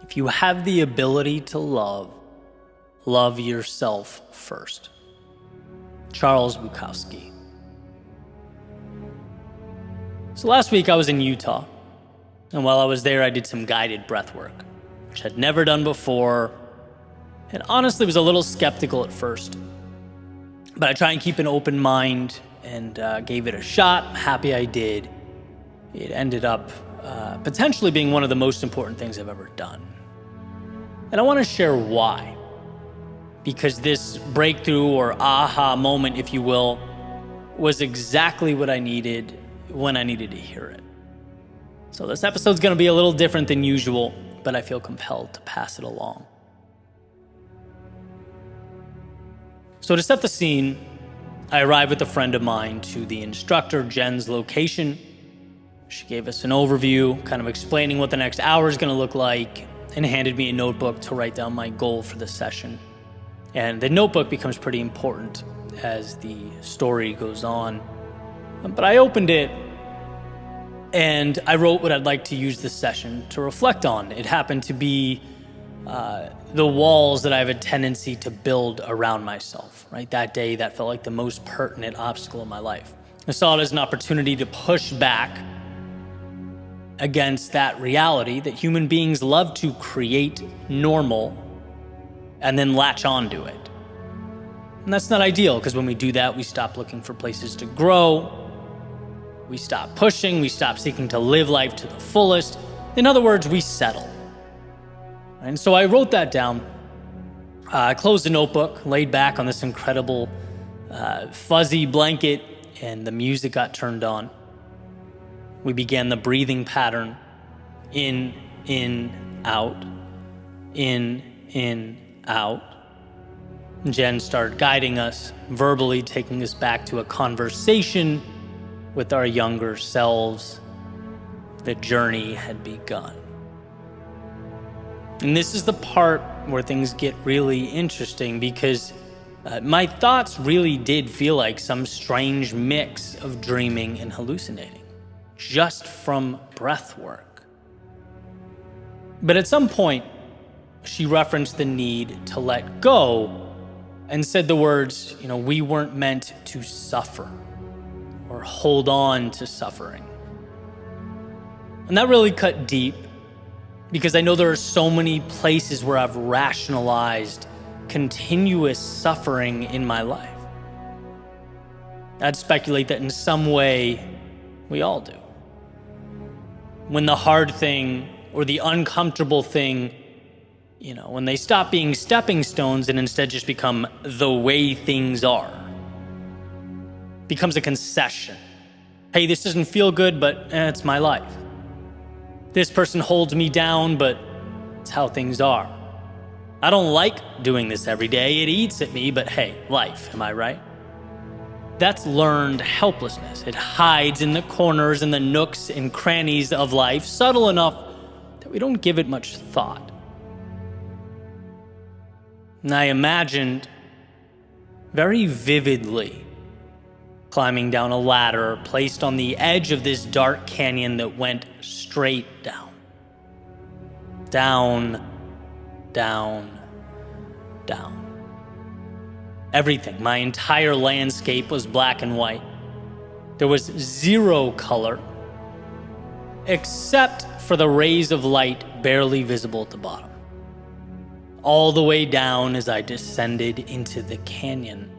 If you have the ability to love, love yourself first. Charles Bukowski. So last week I was in Utah, and while I was there I did some guided breath work, which I'd never done before, and honestly was a little skeptical at first. But I try and keep an open mind and gave it a shot. I'm happy I did. It ended up potentially being one of the most important things I've ever done. And I want to share why. Because this breakthrough or aha moment, if you will, was exactly what I needed when I needed to hear it. So this episode's going to be a little different than usual, but I feel compelled to pass it along. So to set the scene, I arrived with a friend of mine to the instructor Jen's location. She gave us an overview, kind of explaining what the next hour is going to look like, and handed me a notebook to write down my goal for the session. And the notebook becomes pretty important as the story goes on. But I opened it and I wrote what I'd like to use this session to reflect on. It happened to be the walls that I have a tendency to build around myself, right? That day, that felt like the most pertinent obstacle in my life. I saw it as an opportunity to push back against that reality that human beings love to create normal and then latch onto it. And that's not ideal, because when we do that, we stop looking for places to grow, we stop pushing, we stop seeking to live life to the fullest. In other words, we settle. And so I wrote that down. I closed the notebook, laid back on this incredible fuzzy blanket, and the music got turned on. We began the breathing pattern. In, out. In, out. Jen started guiding us, verbally taking us back to a conversation with our younger selves. The journey had begun. And this is the part where things get really interesting, because my thoughts really did feel like some strange mix of dreaming and hallucinating, just from breath work. But at some point, she referenced the need to let go and said the words, we weren't meant to suffer or hold on to suffering. And that really cut deep, because I know there are so many places where I've rationalized continuous suffering in my life. I'd speculate that in some way, we all do. When the hard thing or the uncomfortable thing, when they stop being stepping stones and instead just become the way things are, becomes a concession. Hey, this doesn't feel good, but it's my life. This person holds me down, but it's how things are. I don't like doing this every day. It eats at me, but hey, life, am I right? That's learned helplessness. It hides in the corners and the nooks and crannies of life, subtle enough that we don't give it much thought. And I imagined very vividly climbing down a ladder placed on the edge of this dark canyon that went straight down. Down, down, down. Everything, my entire landscape was black and white. There was zero color, except for the rays of light barely visible at the bottom. All the way down as I descended into the canyon.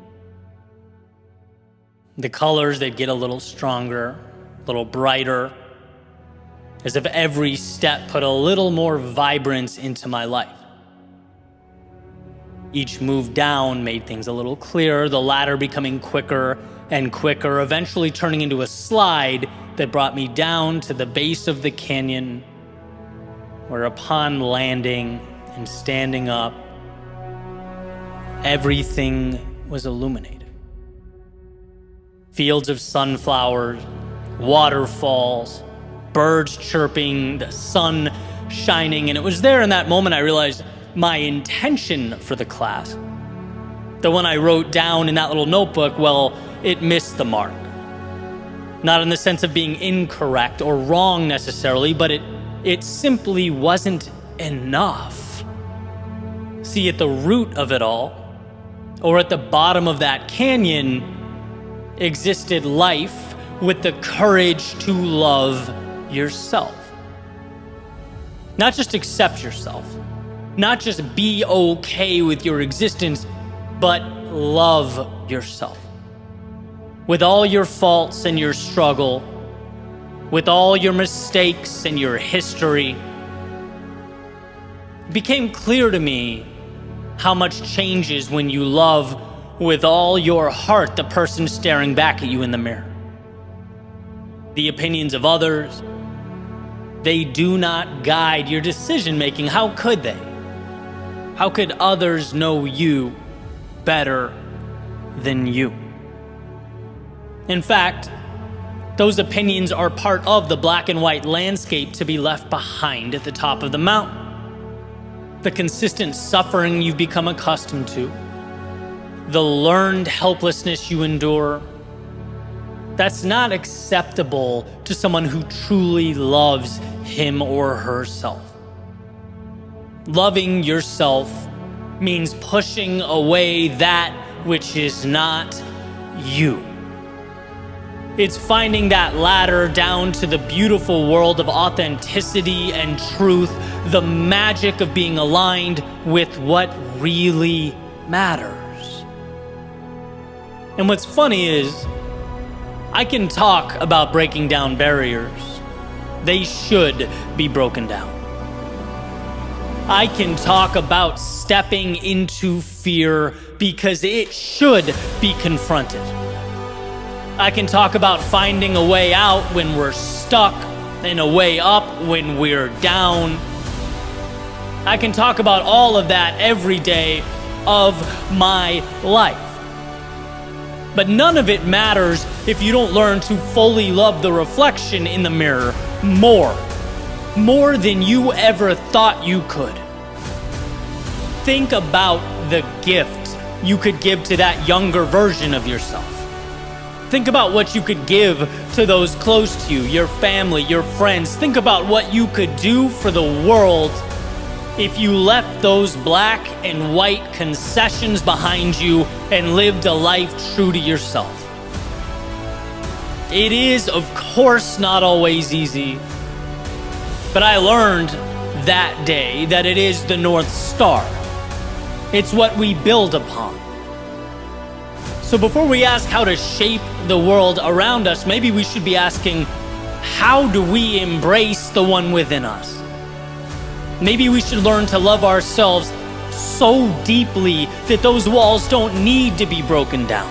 The colors, they'd get a little stronger, a little brighter, as if every step put a little more vibrance into my life. Each move down made things a little clearer, the ladder becoming quicker and quicker, eventually turning into a slide that brought me down to the base of the canyon, where upon landing and standing up, everything was illuminated. Fields of sunflowers, waterfalls, birds chirping, the sun shining, and it was there in that moment I realized my intention for the class, the one I wrote down in that little notebook, well, it missed the mark. Not in the sense of being incorrect or wrong necessarily, but it simply wasn't enough. See, at the root of it all, or at the bottom of that canyon, existed life with the courage to love yourself. Not just accept yourself, not just be okay with your existence, but love yourself. With all your faults and your struggle, with all your mistakes and your history, it became clear to me how much changes when you love with all your heart the person staring back at you in the mirror. The opinions of others, they do not guide your decision-making. How could they? How could others know you better than you? In fact, those opinions are part of the black and white landscape to be left behind at the top of the mountain. The consistent suffering you've become accustomed to, the learned helplessness you endure, that's not acceptable to someone who truly loves him or herself. Loving yourself means pushing away that which is not you. It's finding that ladder down to the beautiful world of authenticity and truth, the magic of being aligned with what really matters. And what's funny is, I can talk about breaking down barriers. They should be broken down. I can talk about stepping into fear because it should be confronted. I can talk about finding a way out when we're stuck and a way up when we're down. I can talk about all of that every day of my life. But none of it matters if you don't learn to fully love the reflection in the mirror more than you ever thought you could. Think about the gift you could give to that younger version of yourself. Think about what you could give to those close to you, your family, your friends. Think about what you could do for the world if you left those black and white concessions behind you and lived a life true to yourself. It is, of course, not always easy, but I learned that day that it is the North Star. It's what we build upon. So before we ask how to shape the world around us, maybe we should be asking, how do we embrace the one within us? Maybe we should learn to love ourselves so deeply that those walls don't need to be broken down.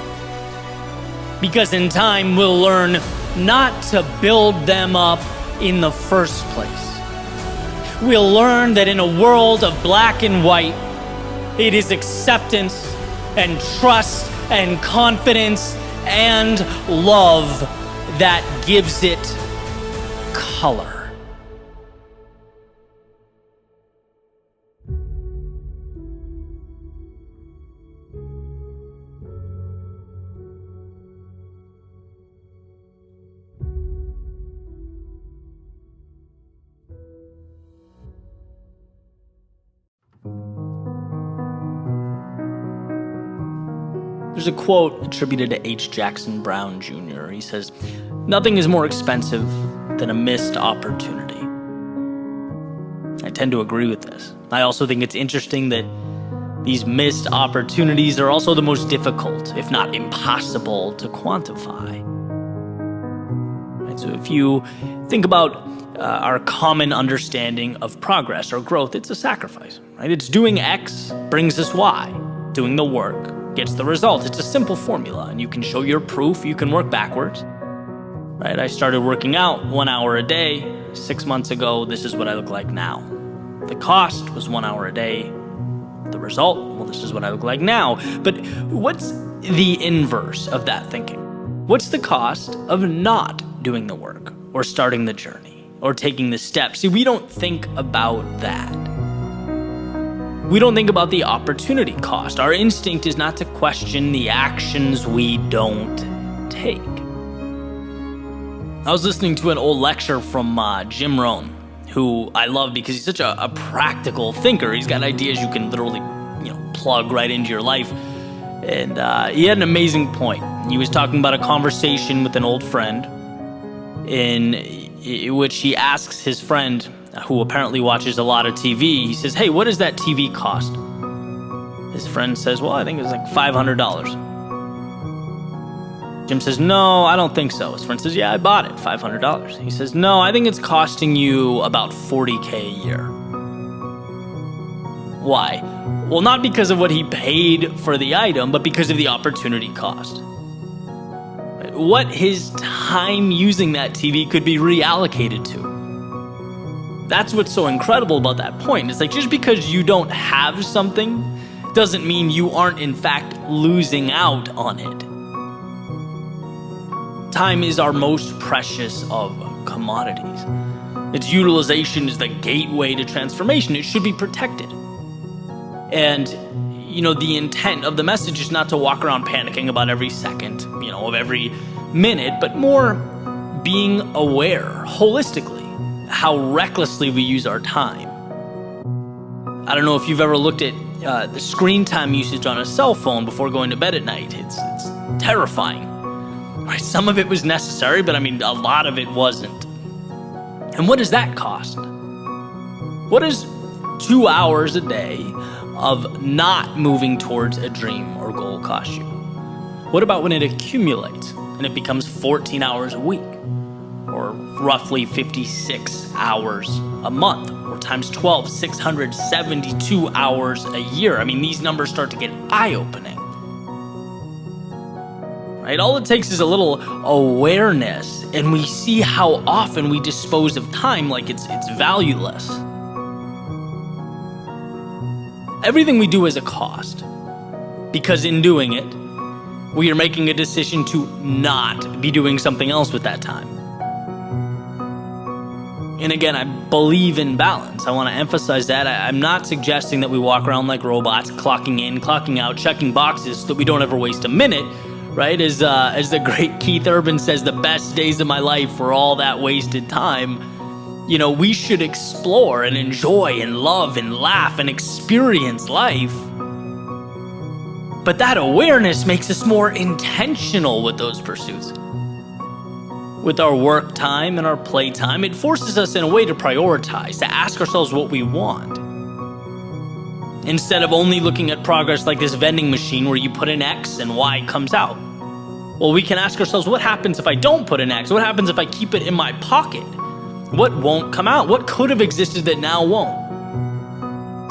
Because in time, we'll learn not to build them up in the first place. We'll learn that in a world of black and white, it is acceptance and trust and confidence and love that gives it color. There's a quote attributed to H. Jackson Brown Jr. He says, "Nothing is more expensive than a missed opportunity." I tend to agree with this. I also think it's interesting that these missed opportunities are also the most difficult, if not impossible, to quantify. Right, so if you think about our common understanding of progress or growth, it's a sacrifice, right? It's doing X brings us Y. Doing the work gets the result. It's a simple formula, and you can show your proof. You can work backwards, right? I started working out 1 hour a day 6 months ago. This is what I look like now. The cost was 1 hour a day. The result, well, this is what I look like now. But what's the inverse of that thinking? What's the cost of not doing the work or starting the journey or taking the steps? See, we don't think about that. We don't think about the opportunity cost. Our instinct is not to question the actions we don't take. I was listening to an old lecture from Jim Rohn, who I love because he's such a practical thinker. He's got ideas you can literally, plug right into your life. And he had an amazing point. He was talking about a conversation with an old friend in which he asks his friend, who apparently watches a lot of TV, he says, "Hey, what does that TV cost?" His friend says, "Well, I think it was like $500. Jim says, "No, I don't think so." His friend says, "Yeah, I bought it, $500. He says, "No, I think it's costing you about $40K a year." Why? Well, not because of what he paid for the item, but because of the opportunity cost. What his time using that TV could be reallocated to. That's what's so incredible about that point. It's like, just because you don't have something doesn't mean you aren't in fact losing out on it. Time is our most precious of commodities. Its utilization is the gateway to transformation. It should be protected. And, the intent of the message is not to walk around panicking about every second, of every minute, but more being aware holistically how recklessly we use our time. I don't know if you've ever looked at the screen time usage on a cell phone before going to bed at night. It's terrifying. Right? Some of it was necessary, but a lot of it wasn't. And what does that cost? What does 2 hours a day of not moving towards a dream or goal cost you? What about when it accumulates and it becomes 14 hours a week, or roughly 56 hours a month, or times 12, 672 hours a year? These numbers start to get eye-opening. Right? All it takes is a little awareness, and we see how often we dispose of time like it's valueless. Everything we do has a cost, because in doing it, we are making a decision to not be doing something else with that time. And again, I believe in balance. I want to emphasize that. I'm not suggesting that we walk around like robots, clocking in, clocking out, checking boxes so that we don't ever waste a minute, right? As the great Keith Urban says, the best days of my life were all that wasted time. We should explore and enjoy and love and laugh and experience life. But that awareness makes us more intentional with those pursuits. With our work time and our play time, it forces us in a way to prioritize, to ask ourselves what we want. Instead of only looking at progress like this vending machine where you put an X and Y comes out. Well, we can ask ourselves, what happens if I don't put an X? What happens if I keep it in my pocket? What won't come out? What could have existed that now won't?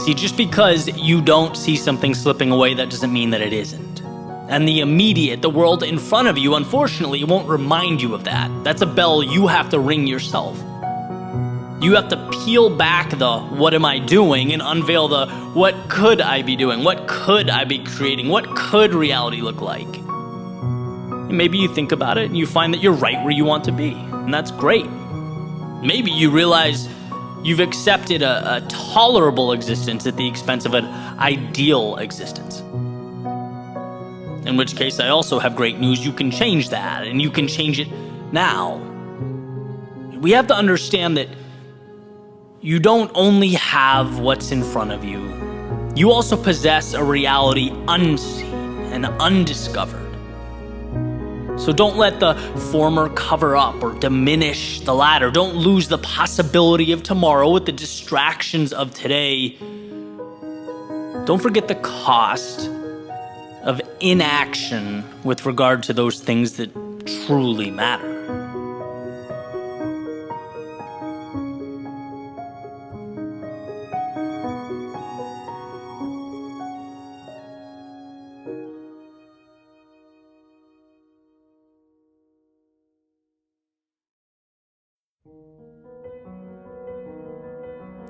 See, just because you don't see something slipping away, that doesn't mean that it isn't. And the immediate, the world in front of you, unfortunately, won't remind you of that. That's a bell you have to ring yourself. You have to peel back the what am I doing and unveil the what could I be doing? What could I be creating? What could reality look like? And maybe you think about it and you find that you're right where you want to be. And that's great. Maybe you realize you've accepted a tolerable existence at the expense of an ideal existence. In which case, I also have great news. You can change that, and you can change it now. We have to understand that you don't only have what's in front of you, you also possess a reality unseen and undiscovered. So don't let the former cover up or diminish the latter. Don't lose the possibility of tomorrow with the distractions of today. Don't forget the cost of inaction with regard to those things that truly matter.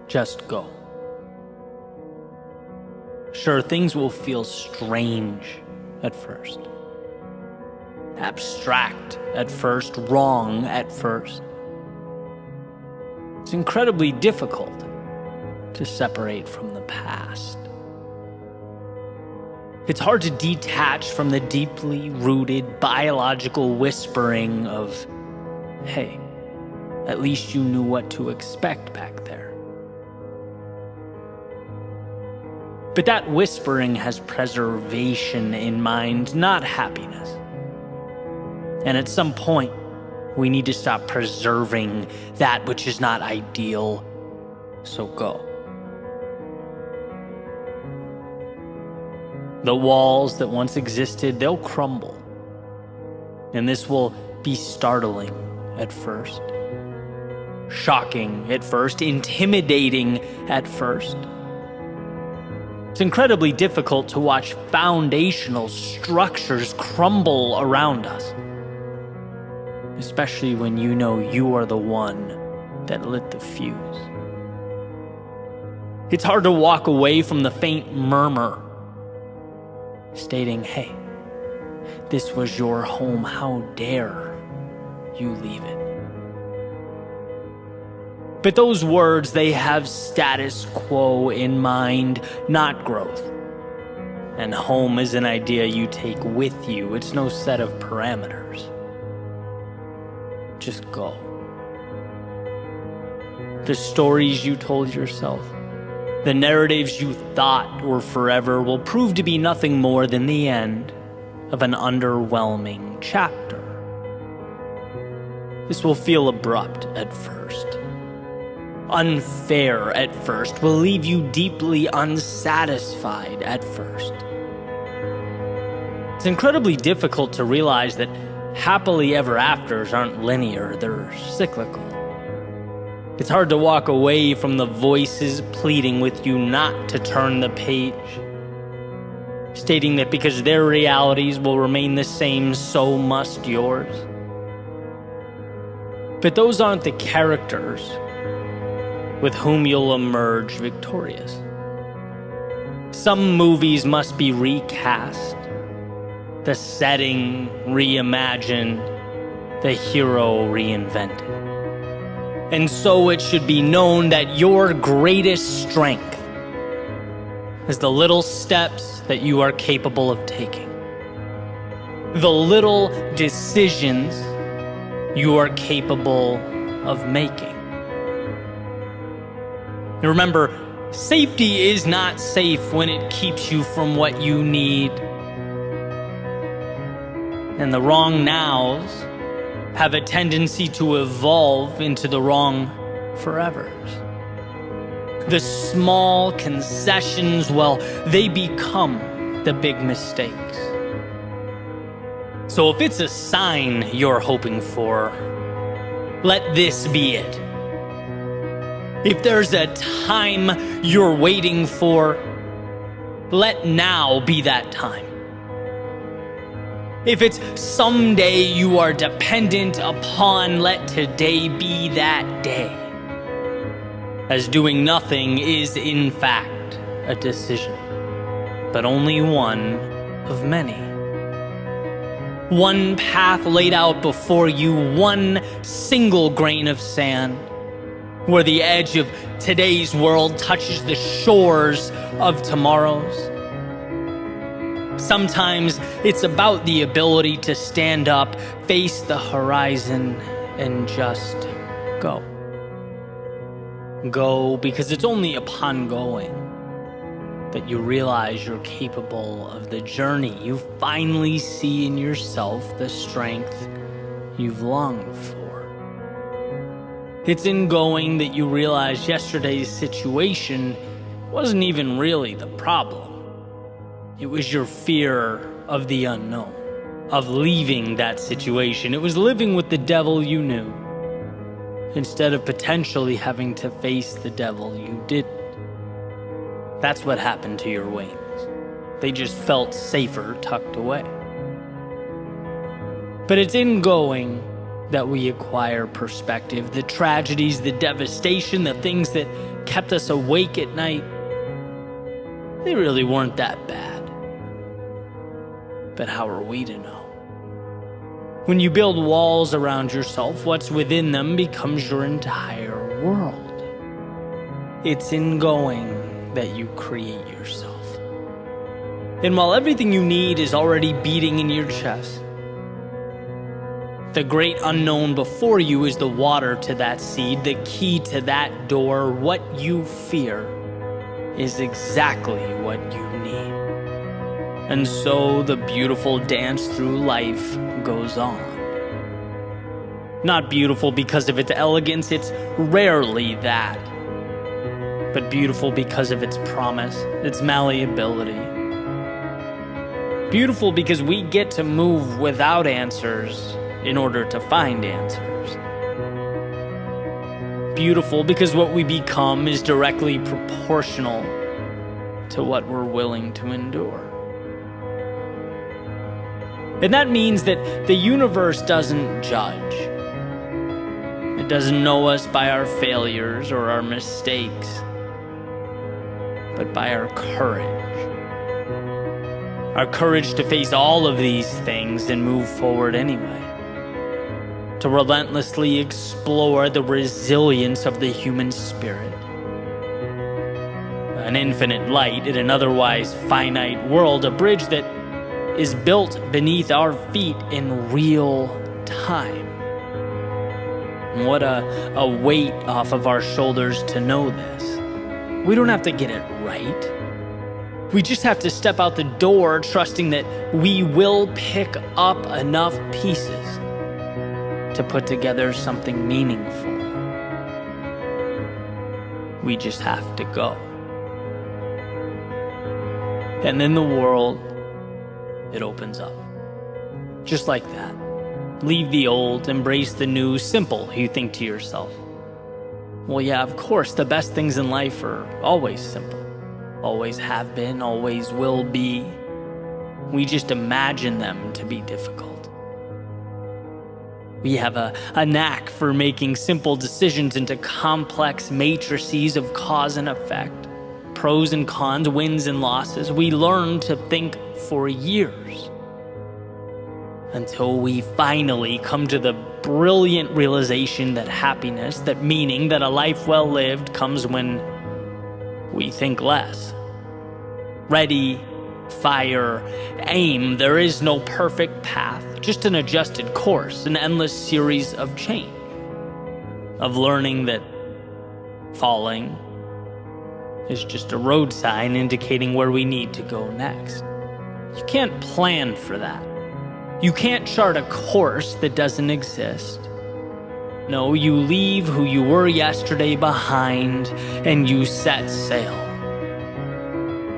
Just go. Sure, things will feel strange at first, abstract at first, wrong at first. It's incredibly difficult to separate from the past. It's hard to detach from the deeply rooted biological whispering of, hey, At least you knew what to expect back there. But that whispering has preservation in mind, not happiness. And at some point, we need to stop preserving that which is not ideal, so go. The walls that once existed, they'll crumble. And this will be startling at first, shocking at first, intimidating at first. It's incredibly difficult to watch foundational structures crumble around us, especially when you know you are the one that lit the fuse. It's hard to walk away from the faint murmur stating, hey, this was your home, how dare you leave it? But those words, they have status quo in mind, not growth. And home is an idea you take with you. It's no set of parameters. Just go. The stories you told yourself, the narratives you thought were forever will prove to be nothing more than the end of an underwhelming chapter. This will feel abrupt at first, unfair at first, will leave you deeply unsatisfied at first. It's incredibly difficult to realize that happily ever afters aren't linear, they're cyclical. It's hard to walk away from the voices pleading with you not to turn the page, stating that because their realities will remain the same, so must yours. But those aren't the characters with whom you'll emerge victorious. Some movies must be recast, the setting reimagined, the hero reinvented. And so it should be known that your greatest strength is the little steps that you are capable of taking, the little decisions you are capable of making. And remember, safety is not safe when it keeps you from what you need. And the wrong nows have a tendency to evolve into the wrong forevers. The small concessions, well, they become the big mistakes. So if it's a sign you're hoping for, let this be it. If there's a time you're waiting for, let now be that time. If it's someday you are dependent upon, let today be that day. As doing nothing is in fact a decision, but only one of many. One path laid out before you, one single grain of sand, where the edge of today's world touches the shores of tomorrow's. Sometimes it's about the ability to stand up, face the horizon, and just go. Go because it's only upon going that you realize you're capable of the journey. You finally see in yourself the strength you've longed for. It's in going that you realize yesterday's situation wasn't even really the problem. It was your fear of the unknown, of leaving that situation. It was living with the devil you knew, instead of potentially having to face the devil you didn't. That's what happened to your wings. They just felt safer tucked away. But it's in going that we acquire perspective. The tragedies, the devastation, the things that kept us awake at night, they really weren't that bad. But how are we to know? When you build walls around yourself, what's within them becomes your entire world. It's in going that you create yourself. And while everything you need is already beating in your chest, the great unknown before you is the water to that seed, the key to that door. What you fear is exactly what you need. And so the beautiful dance through life goes on. Not beautiful because of its elegance, it's rarely that. But beautiful because of its promise, its malleability. Beautiful because we get to move without answers in order to find answers. Beautiful because what we become is directly proportional to what we're willing to endure. And that means that the universe doesn't judge. It doesn't know us by our failures or our mistakes, but by our courage. Our courage to face all of these things and move forward anyway. To relentlessly explore the resilience of the human spirit. An infinite light in an otherwise finite world, a bridge that is built beneath our feet in real time. And what a weight off of our shoulders to know this. We don't have to get it right. We just have to step out the door trusting that we will pick up enough pieces to put together something meaningful. We just have to go. And then the world, it opens up. Just like that. Leave the old, embrace the new, simple, you think to yourself. Well, yeah, of course, the best things in life are always simple. Always have been, always will be. We just imagine them to be difficult. We have a knack for making simple decisions into complex matrices of cause and effect. Pros and cons, wins and losses. We learn to think for years until we finally come to the brilliant realization that happiness, that meaning, that a life well lived comes when we think less. Ready, fire, aim. There is no perfect path, just an adjusted course, an endless series of change, of learning that falling is just a road sign indicating where we need to go next. You can't plan for that. You can't chart a course that doesn't exist. No, you leave who you were yesterday behind and you set sail.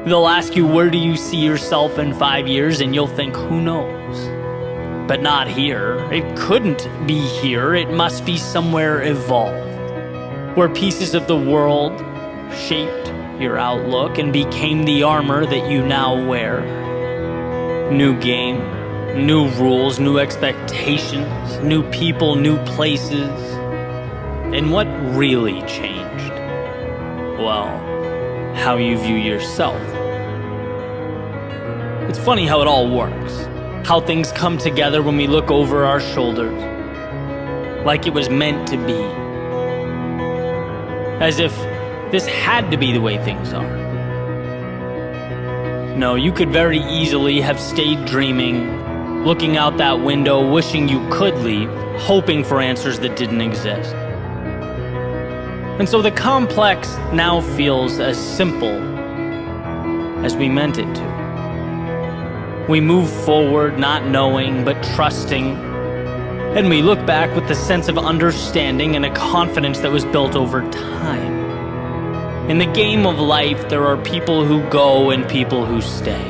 They'll ask you, where do you see yourself in 5 years? And you'll think, who knows? But not here. It couldn't be here. It must be somewhere evolved, where pieces of the world shaped your outlook and became the armor that you now wear. New game, new rules, new expectations, new people, new places. And what really changed? Well, how you view yourself. It's funny how it all works. How things come together when we look over our shoulders. Like it was meant to be. As if this had to be the way things are. No, you could very easily have stayed dreaming, looking out that window, wishing you could leave, hoping for answers that didn't exist. And so the complex now feels as simple as we meant it to. We move forward not knowing but trusting, and we look back with the sense of understanding and a confidence that was built over time. In the game of life, there are people who go and people who stay.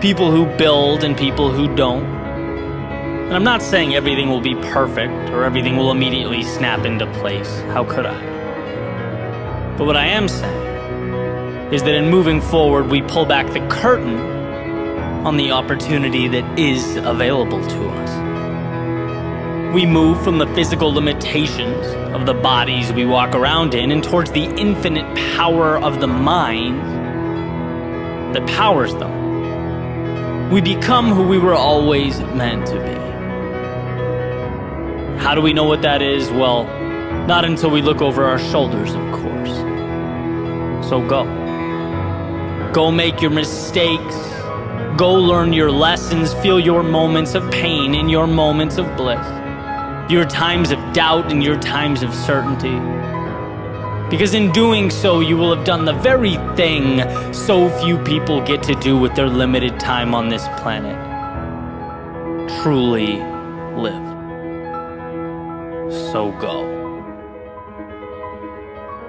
People who build and people who don't. And I'm not saying everything will be perfect or everything will immediately snap into place. How could I? But what I am saying is that in moving forward, we pull back the curtain on the opportunity that is available to us. We move from the physical limitations of the bodies we walk around in and towards the infinite power of the mind that powers them. We become who we were always meant to be. How do we know what that is? Well, not until we look over our shoulders, of course. So go. Go make your mistakes. Go learn your lessons. Feel your moments of pain and your moments of bliss. your times of doubt and your times of certainty. Because in doing so, you will have done the very thing so few people get to do with their limited time on this planet. Truly live. So go.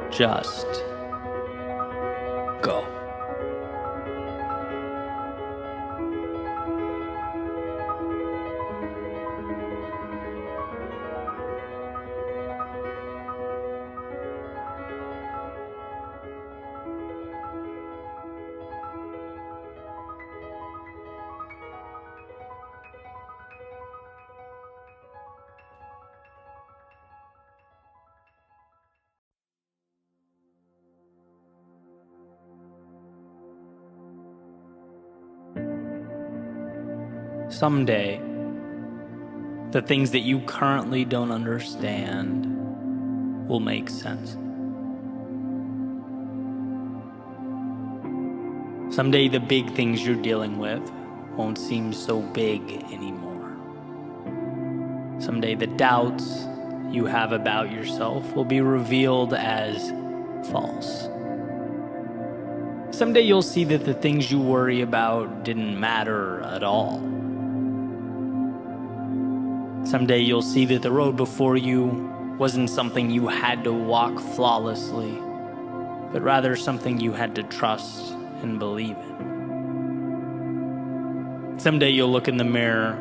Just go. Someday, the things that you currently don't understand will make sense. Someday, the big things you're dealing with won't seem so big anymore. Someday, the doubts you have about yourself will be revealed as false. Someday, you'll see that the things you worry about didn't matter at all. Someday you'll see that the road before you wasn't something you had to walk flawlessly, but rather something you had to trust and believe in. Someday you'll look in the mirror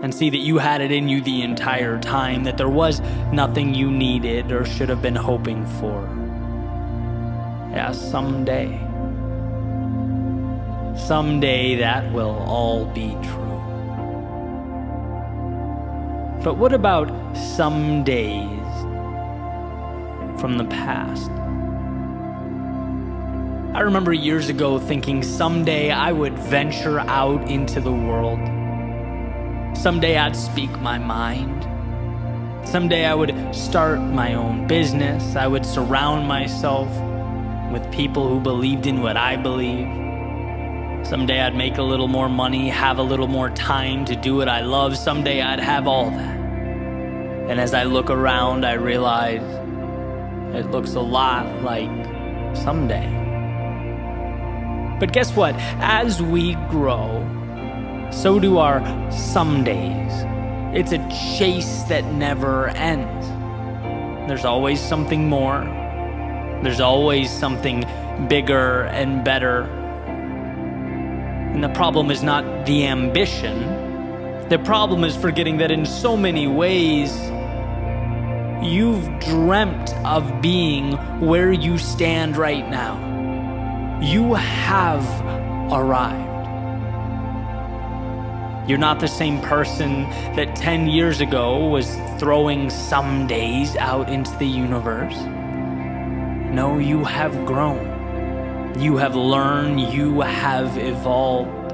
and see that you had it in you the entire time, that there was nothing you needed or should have been hoping for. Yeah, someday. Someday that will all be true. But what about some days from the past? I remember years ago thinking someday I would venture out into the world. Someday I'd speak my mind. Someday I would start my own business. I would surround myself with people who believed in what I believe. Someday I'd make a little more money, have a little more time to do what I love. Someday I'd have all that. And as I look around, I realize it looks a lot like someday. But guess what? As we grow, so do our somedays. It's a chase that never ends. There's always something more. There's always something bigger and better. And the problem is not the ambition. The problem is forgetting that in so many ways, you've dreamt of being where you stand right now. You have arrived. You're not the same person that 10 years ago was throwing some days out into the universe. No, you have grown. You have learned. You have evolved.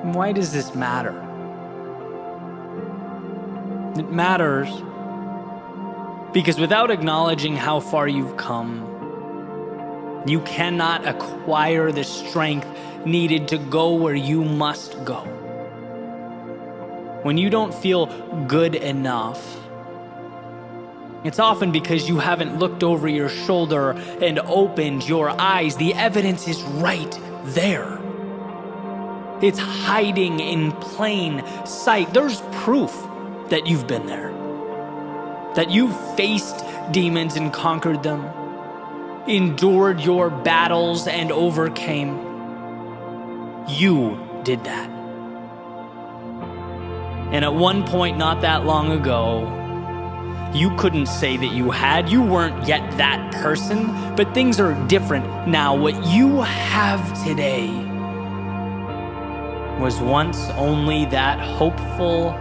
And why does this matter? It matters because without acknowledging how far you've come, you cannot acquire the strength needed to go where you must go. When you don't feel good enough, it's often because you haven't looked over your shoulder and opened your eyes. The evidence is right there. It's hiding in plain sight. There's proof that you've been there, that you've faced demons and conquered them, endured your battles and overcame. You did that. And at one point not that long ago, you couldn't say that you had. You weren't yet that person, but things are different now. What you have today was once only that hopeful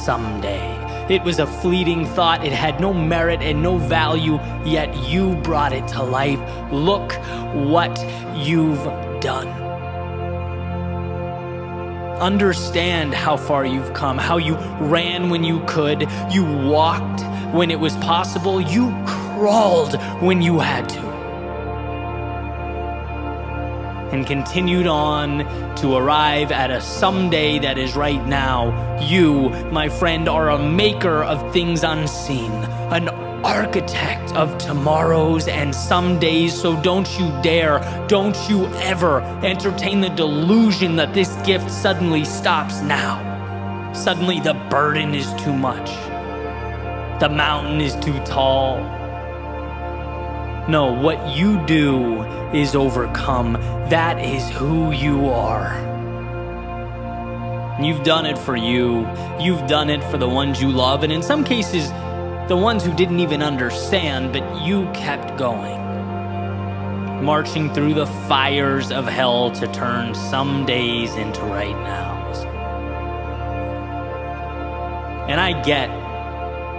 someday. It was a fleeting thought. It had no merit and no value, yet you brought it to life. Look what you've done. Understand how far you've come, how you ran when you could, you walked when it was possible, you crawled when you had to. and continued on to arrive at a someday that is right now. You, my friend, are a maker of things unseen, an architect of tomorrows and somedays. So don't you dare, don't you ever entertain the delusion that this gift suddenly stops now. Suddenly the burden is too much. The mountain is too tall. No, what you do is overcome. That is who you are. You've done it for you. You've done it for the ones you love, and in some cases, the ones who didn't even understand, but you kept going. Marching through the fires of hell to turn some days into right nows. And I get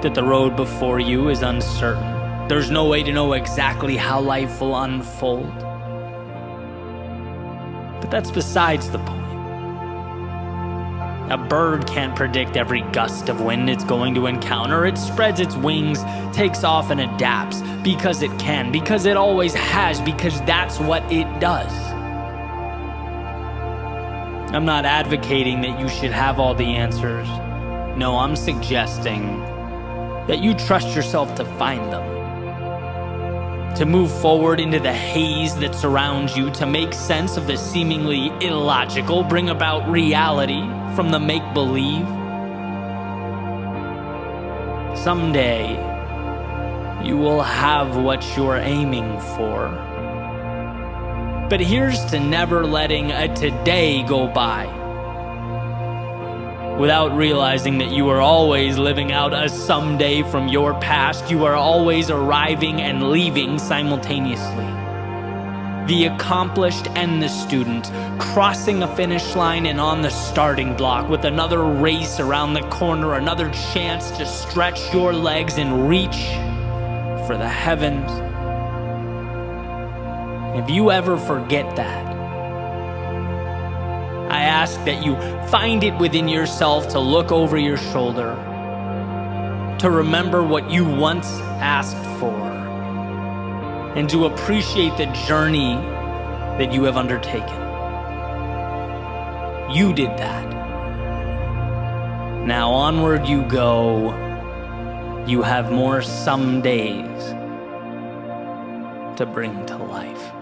that the road before you is uncertain. There's no way to know exactly how life will unfold. But that's besides the point. A bird can't predict every gust of wind it's going to encounter. It spreads its wings, takes off, and adapts because it can, because it always has, because that's what it does. I'm not advocating that you should have all the answers. No, I'm suggesting that you trust yourself to find them. To move forward into the haze that surrounds you, to make sense of the seemingly illogical, bring about reality from the make-believe. Someday, you will have what you're aiming for. But here's to never letting a today go by without realizing that you are always living out a someday from your past. You are always arriving and leaving simultaneously. The accomplished and the student, crossing a finish line and on the starting block with another race around the corner, another chance to stretch your legs and reach for the heavens. If you ever forget that, I ask that you find it within yourself to look over your shoulder, to remember what you once asked for, and to appreciate the journey that you have undertaken. You did that. Now onward you go. You have more some days to bring to life.